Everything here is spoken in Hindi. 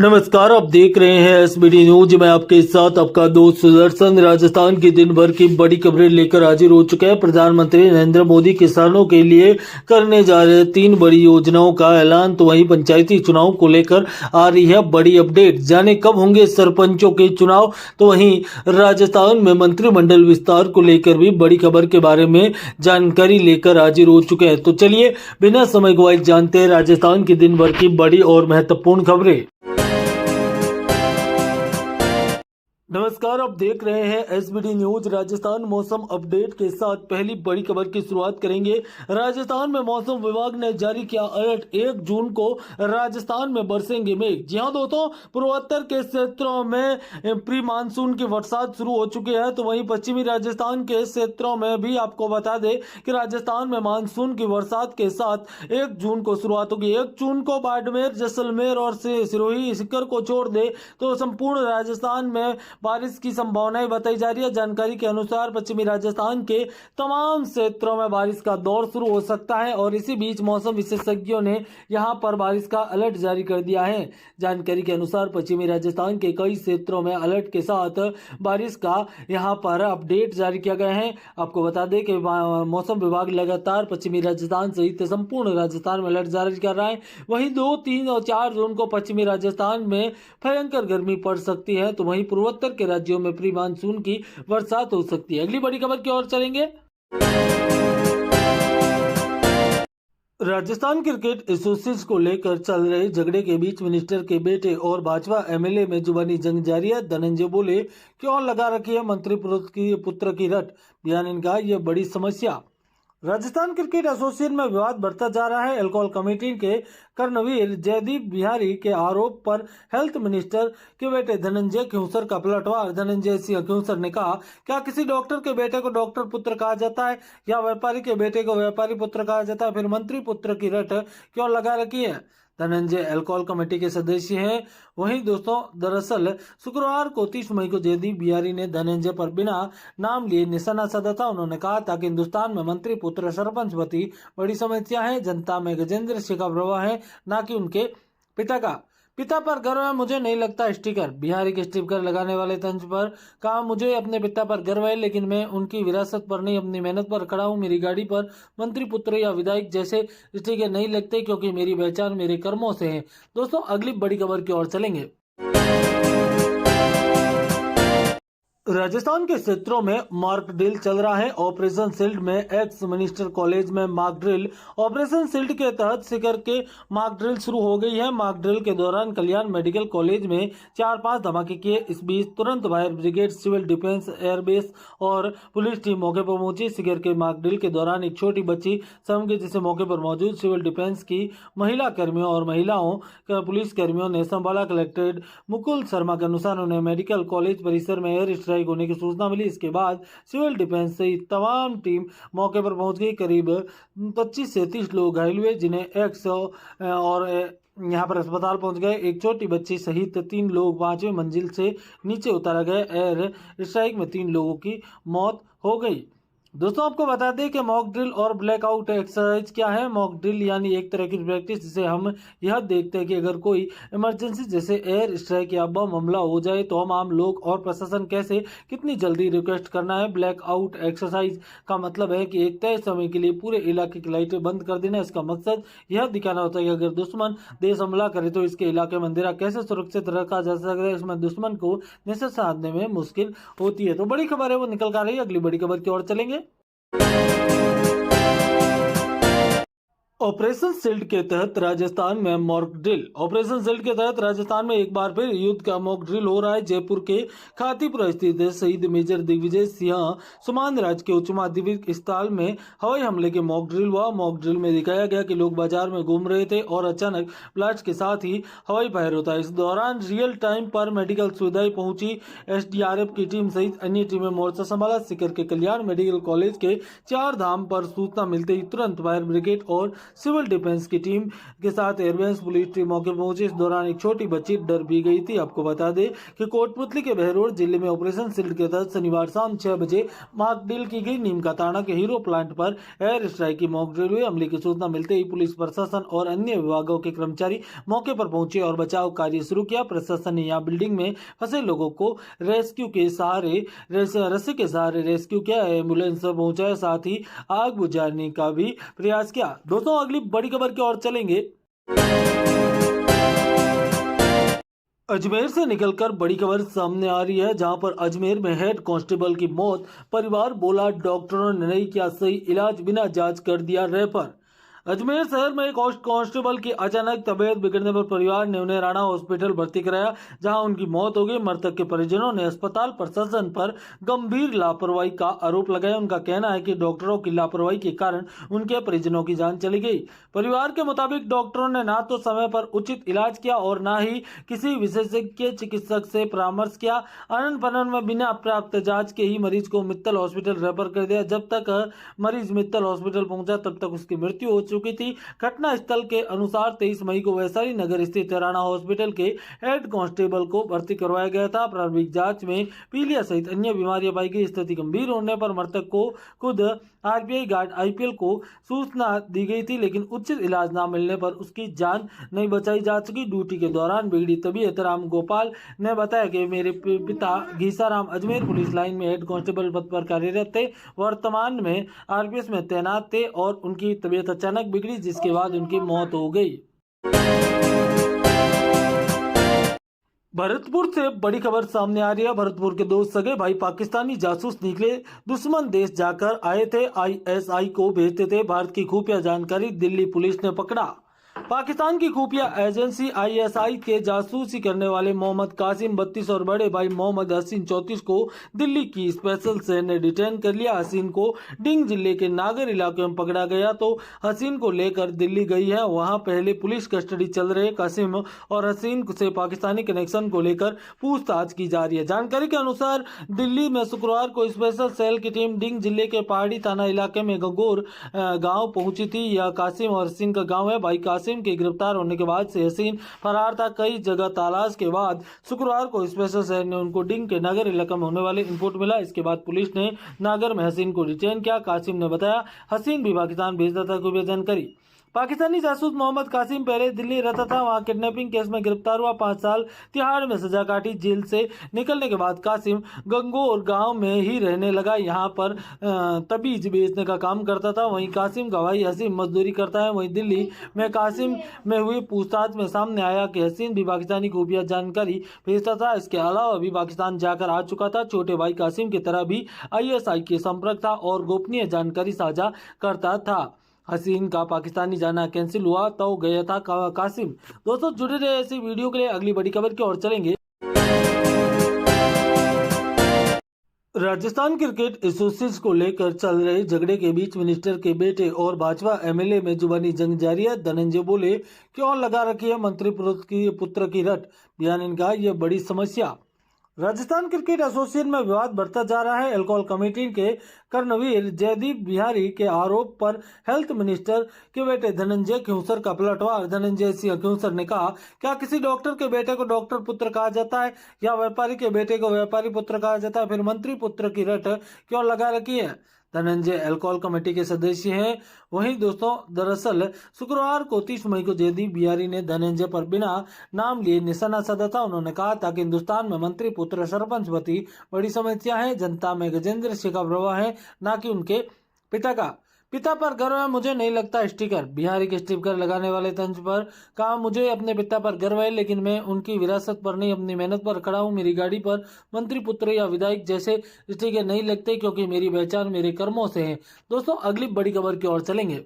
नमस्कार, आप देख रहे हैं एसबीडी न्यूज। मैं आपके साथ आपका दोस्त सुदर्शन। राजस्थान की दिन भर की बड़ी खबरें लेकर हाजिर हो चुके हैं। प्रधानमंत्री नरेंद्र मोदी किसानों के लिए करने जा रहे 3 बड़ी योजनाओं का ऐलान। तो वहीं पंचायती चुनाव को लेकर आ रही है बड़ी अपडेट। जाने कब होंगे सरपंचों के चुनाव। तो वहीं राजस्थान में मंत्रिमंडल विस्तार को लेकर भी बड़ी खबर के बारे में जानकारी लेकर हाजिर हो चुके हैं। तो चलिए बिना समय गवाए जानते हैं राजस्थान की दिन भर की बड़ी और महत्वपूर्ण खबरें। नमस्कार, आप देख रहे हैं एसबीडी न्यूज। राजस्थान मौसम अपडेट के साथ पहली बड़ी खबर की शुरुआत करेंगे। राजस्थान में मौसम विभाग ने जारी किया अलर्ट। 1 जून को राजस्थान में बरसेंगे मेघ। जी हां दोस्तों, पूर्वोत्तर के क्षेत्रों में प्री मानसून की बरसात शुरू हो चुकी है। तो वहीं पश्चिमी राजस्थान के क्षेत्रों में भी आपको बता दें कि राजस्थान में मानसून की बरसात के साथ 1 जून को शुरुआत होगी। 1 जून को बाड़मेर, जैसलमेर और सिरोही सीकर को छोड़ दे तो संपूर्ण राजस्थान में बारिश की संभावनाएं बताई जा रही है। जानकारी के अनुसार पश्चिमी राजस्थान के तमाम क्षेत्रों में बारिश का दौर शुरू हो सकता है और इसी बीच मौसम विशेषज्ञों ने यहां पर बारिश का अलर्ट जारी कर दिया है। जानकारी के अनुसार पश्चिमी राजस्थान के कई क्षेत्रों में अलर्ट के साथ बारिश का यहां पर अपडेट जारी किया गया है। आपको बता दें कि मौसम विभाग लगातार पश्चिमी राजस्थान सहित संपूर्ण राजस्थान में अलर्ट जारी कर रहा है। वहीं 2, 3 और 4 जून को पश्चिमी राजस्थान में भयंकर गर्मी पड़ सकती है। तो वहीं पूर्वोत्तर के राज्यों में प्री मानसून की बरसात हो सकती है। अगली बड़ी खबर की ओर चलेंगे। राजस्थान क्रिकेट एसोसिएशन को लेकर चल रहे झगड़े के बीच मिनिस्टर के बेटे और भाजपा एमएलए में जुबानी जंग जारी है। धनंजय बोले, क्यों लगा रखी है मंत्री पुत्र की रट। बयान इनका यह बड़ी समस्या। राजस्थान क्रिकेट एसोसिएशन में विवाद बढ़ता जा रहा है। एल्कोहल कमेटी के कर्णवीर जयदीप बिहारी के आरोप पर हेल्थ मिनिस्टर के बेटे धनंजय खिंवसर का पलटवार। धनंजय सिंह खिंवसर ने कहा, क्या किसी डॉक्टर के बेटे को डॉक्टर पुत्र कहा जाता है या व्यापारी के बेटे को व्यापारी पुत्र कहा जाता है? फिर मंत्री पुत्र की रट क्यों लगा रखी है? धनंजय एल्कोहल कमेटी के सदस्य हैं। वहीं दोस्तों, दरअसल शुक्रवार को 30 मई को जयदीप बिहारी ने धनंजय पर बिना नाम लिए निशाना साधा था। उन्होंने कहा था कि हिंदुस्तान में मंत्री पुत्र सरपंच पति बड़ी समस्या है। जनता में गजेंद्र सिंह का प्रभाव है, ना कि उनके पिता पर गर्व है। मुझे नहीं लगता स्टिकर। बिहारी के स्टिकर लगाने वाले तंज पर कहा, मुझे अपने पिता पर गर्व है, लेकिन मैं उनकी विरासत पर नहीं, अपनी मेहनत पर खड़ा हूं। मेरी गाड़ी पर मंत्री पुत्र या विधायक जैसे स्टिकर नहीं लगते, क्योंकि मेरी पहचान मेरे कर्मों से है। दोस्तों, अगली बड़ी खबर की ओर चलेंगे। राजस्थान के क्षेत्रों में मॉक ड्रिल चल रहा है। ऑपरेशन शील्ड में एक्स मिनिस्टर कॉलेज में मॉक ड्रिल। ऑपरेशन शील्ड के तहत सीकर के मॉक ड्रिल शुरू हो गई है। मॉक ड्रिल के दौरान कल्याण मेडिकल कॉलेज में 4-5 धमाके किए। इस बीच तुरंत fire brigade, civil defence, airbase और पुलिस टीम मौके पर पहुंची। सीकर के मॉक ड्रिल के दौरान एक छोटी बच्ची सम गई, जिसे मौके पर मौजूद सिविल डिफेंस की महिला कर्मियों और महिलाओं पुलिस कर्मियों ने संभाला। कलेक्टर मुकुल शर्मा के अनुसार उन्हें मेडिकल कॉलेज परिसर में एयर स्ट्राइक होने की सूचना मिली। इसके बाद सिविल डिफेंस से तमाम टीम मौके पर पहुंच गई। करीब 25 से 30 लोग घायल हुए, जिन्हें एक्स और यहां पर अस्पताल पहुंच गए। एक छोटी बच्ची सहित 3 लोग 5वीं मंजिल से नीचे उतारा गए। एयर स्ट्राइक में 3 लोगों की मौत हो गई। दोस्तों, आपको बता दें कि मॉक ड्रिल और ब्लैकआउट एक्सरसाइज क्या है। मॉक ड्रिल यानी एक तरह की प्रैक्टिस जिसे हम यह देखते हैं कि अगर कोई इमरजेंसी जैसे एयर स्ट्राइक या बम हमला हो जाए तो हम आम लोग और प्रशासन कैसे कितनी जल्दी रिक्वेस्ट करना है। ब्लैकआउट एक्सरसाइज का मतलब है कि एक तय समय के लिए पूरे इलाके की लाइटें बंद कर देना। इसका मकसद यह दिखाना होता है कि अगर दुश्मन देश हमला करे तो इसके इलाके में अंधेरा कैसे सुरक्षित रखा जा सकता है। इसमें दुश्मन को निशाना साधने में मुश्किल होती है। तो बड़ी खबर है वो निकल कर रही है। अगली बड़ी खबर की ओर चलेंगे। ऑपरेशन शील्ड के तहत राजस्थान में मॉक ड्रिल। ऑपरेशन शील्ड के तहत राजस्थान में एक बार फिर युद्ध का मॉक ड्रिल हो रहा है। जयपुर के खातीपुरा स्थित शहीद मेजर दिग्विजय सिंह सुमान राज के उच्च माध्यमिक स्थल में हवाई हमले के मॉक ड्रिल हुआ। मॉक ड्रिल में दिखाया गया कि लोग बाजार में घूम रहे थे और अचानक ब्लास्ट के साथ ही हवाई फायर होता है। इस दौरान रियल टाइम पर मेडिकल सुविधाएं पहुंची। एसडीआरएफ की टीम सहित अन्य टीमें मोर्चा संभाला। सीकर के कल्याण मेडिकल कॉलेज के 4 धाम पर सूचना मिलते ही तुरंत फायर ब्रिगेड और सिविल डिफेंस की टीम के साथ एयरबेस पुलिस टीम मौके पर पहुंची। इस दौरान एक छोटी बच्ची डर भी गई थी। आपको बता दें कि कोटपुतली के बहरोड जिले में ऑपरेशन शील्ड के तहत शनिवार शाम 6 बजे मॉक ड्रिल की गई। नीम का ताना के हीरो प्लांट पर एयर स्ट्राइक की मॉक ड्रिल हुई। हमले की सूचना मिलते ही पुलिस प्रशासन और अन्य विभागों के कर्मचारी मौके पर पहुंचे और बचाव कार्य शुरू किया। प्रशासन ने यहाँ बिल्डिंग में फंसे लोगों को रेस्क्यू के सहारे रस्सी के सहारे रेस्क्यू किया, एम्बुलेंस पहुंचाया, साथ ही आग बुझाने का भी प्रयास किया। दोस्तों अगली बड़ी खबर की ओर चलेंगे। अजमेर से निकलकर बड़ी खबर सामने आ रही है, जहां पर अजमेर में हेड कांस्टेबल की मौत। परिवार बोला डॉक्टरों ने नहीं किया सही इलाज, बिना जांच कर दिया रेफर। अजमेर शहर में एक कांस्टेबल की अचानक तबीयत बिगड़ने पर परिवार ने उन्हें राणा हॉस्पिटल भर्ती कराया, जहां उनकी मौत हो गई। मृतक के परिजनों ने अस्पताल प्रशासन पर गंभीर लापरवाही का आरोप लगाया। उनका कहना है कि डॉक्टरों की लापरवाही के कारण उनके परिजनों की जान चली गई। परिवार के मुताबिक डॉक्टरों ने ना तो समय पर उचित इलाज किया और ना ही किसी विशेषज्ञ चिकित्सक से परामर्श किया। आनन फानन में बिना प्राप्त जांच के ही मरीज को मित्तल हॉस्पिटल रेफर कर दिया। जब तक मरीज मित्तल हॉस्पिटल पहुंचा तब तक उसकी मृत्यु हो चुकी थी। घटना स्थल के अनुसार 23 मई को वैशाली नगर स्थित राणा हॉस्पिटल के हेड कांस्टेबल को भर्ती करवाया गया था। प्रारंभिक जांच में पीलिया सहित अन्य बीमारियां पाई गई। स्थिति गंभीर होने पर मृतक को खुद आरपीआई गार्ड आईपीएल को सूचना दी गई थी, लेकिन उचित इलाज न मिलने पर उसकी जान नहीं बचाई जा सकी। ड्यूटी के दौरान बिगड़ी तबीयत राम गोपाल ने बताया कि मेरे पिता घीसाराम अजमेर पुलिस लाइन में हेड कांस्टेबल पद पर कार्यरत थे, वर्तमान में आरपीएस में तैनात थे और उनकी तबीयत अचानक बिगड़ी, जिसके बाद उनकी मौत हो गई। भरतपुर से बड़ी खबर सामने आ रही है। भरतपुर के दो सगे भाई पाकिस्तानी जासूस निकले, दुश्मन देश जाकर आए थे, आईएसआई को भेजते थे। भारत की खुफिया जानकारी दिल्ली पुलिस ने पकड़ा। पाकिस्तान की खुफिया एजेंसी आईएसआई के जासूसी करने वाले मोहम्मद कासिम 32 और बड़े भाई मोहम्मद हसीन 34 को दिल्ली की स्पेशल सेल ने डिटेन कर लिया। हसीन को डिंग जिले के नागर इलाके में पकड़ा गया तो हसीन को लेकर दिल्ली गई है। वहां पहले पुलिस कस्टडी चल रहे कासिम और हसीन से पाकिस्तानी कनेक्शन को लेकर पूछताछ की जा रही है। जानकारी के अनुसार दिल्ली में शुक्रवार को स्पेशल सेल की टीम डिंग जिले के पहाड़ी थाना इलाके में गंगोर गाँव पहुंची थी। यह कासिम और हसीन का गाँव है। भाई कासिम के गिरफ्तार होने के बाद से हसीन फरार था। कई जगह तलाश के बाद शुक्रवार को स्पेशल सेल ने उनको डिंग के नगर इलाके में होने वाले इनपुट मिला। इसके बाद पुलिस ने नागर में हसीन को डिटेन किया। कासिम ने बताया हसीन भी पाकिस्तान भेजता था। कोई जानकारी पाकिस्तानी जासूस मोहम्मद कासिम पहले दिल्ली रहता था, वहां किडनैपिंग केस में गिरफ्तार हुआ। 5 साल तिहाड़ में सजा काटी। जेल से निकलने के बाद कासिम गंगोर गांव में ही रहने लगा। यहां पर तबीज बेचने का काम करता था। वहीं कासिम का भाई हसीन मजदूरी करता है। वहीं दिल्ली में कासिम में हुई पूछताछ में सामने आया कि हसीन भी पाकिस्तानी खुफिया जानकारी भेजता था। इसके अलावा भी पाकिस्तान जाकर आ चुका था। छोटे भाई कासिम की तरह भी आईएसआई के संपर्क था और गोपनीय जानकारी साझा करता था। हसीन का पाकिस्तानी जाना कैंसिल हुआ तो गया था कासिम। दोस्तों जुड़े रहे ऐसी वीडियो के लिए। अगली बड़ी खबर की ओर चलेंगे। राजस्थान क्रिकेट एसोसिएशन को लेकर चल रहे झगड़े के बीच मिनिस्टर के बेटे और भाजपा एमएलए में जुबानी जंग जारी है। धनंजय बोले क्यों लगा रखी है मंत्री पुत्र की रट, बयान इनका ये बड़ी समस्या। राजस्थान क्रिकेट एसोसिएशन में विवाद बढ़ता जा रहा है। एल्कोहल कमेटी के कर्णवीर जयदीप बिहारी के आरोप पर हेल्थ मिनिस्टर के बेटे धनंजय ख्यूसर का पलटवार। धनंजय सिंह ख्यूसर ने कहा, क्या किसी डॉक्टर के बेटे को डॉक्टर पुत्र कहा जाता है या व्यापारी के बेटे को व्यापारी पुत्र कहा जाता है? फिर मंत्री पुत्र की रट क्यों लगा रखी है? धनंजय एल्कोहल कमेटी के सदस्य हैं। वहीं दोस्तों दरअसल शुक्रवार को 30 मई को जयदीप बिहारी ने धनंजय पर बिना नाम लिए निशाना साधा था। उन्होंने कहा था कि हिंदुस्तान में मंत्री पुत्र सरपंच पति बड़ी समस्या है। जनता में गजेंद्र सिंह का प्रभाव है, ना कि उनके पिता पर गर्व है। मुझे नहीं लगता स्टिकर। बिहारी के स्टिकर लगाने वाले तंज पर कहा, मुझे अपने पिता पर गर्व है, लेकिन मैं उनकी विरासत पर नहीं अपनी मेहनत पर खड़ा हूँ। मेरी गाड़ी पर मंत्री पुत्र या विधायक जैसे स्टिकर नहीं लगते, क्योंकि मेरी पहचान मेरे कर्मों से है। दोस्तों अगली बड़ी खबर की ओर चलेंगे।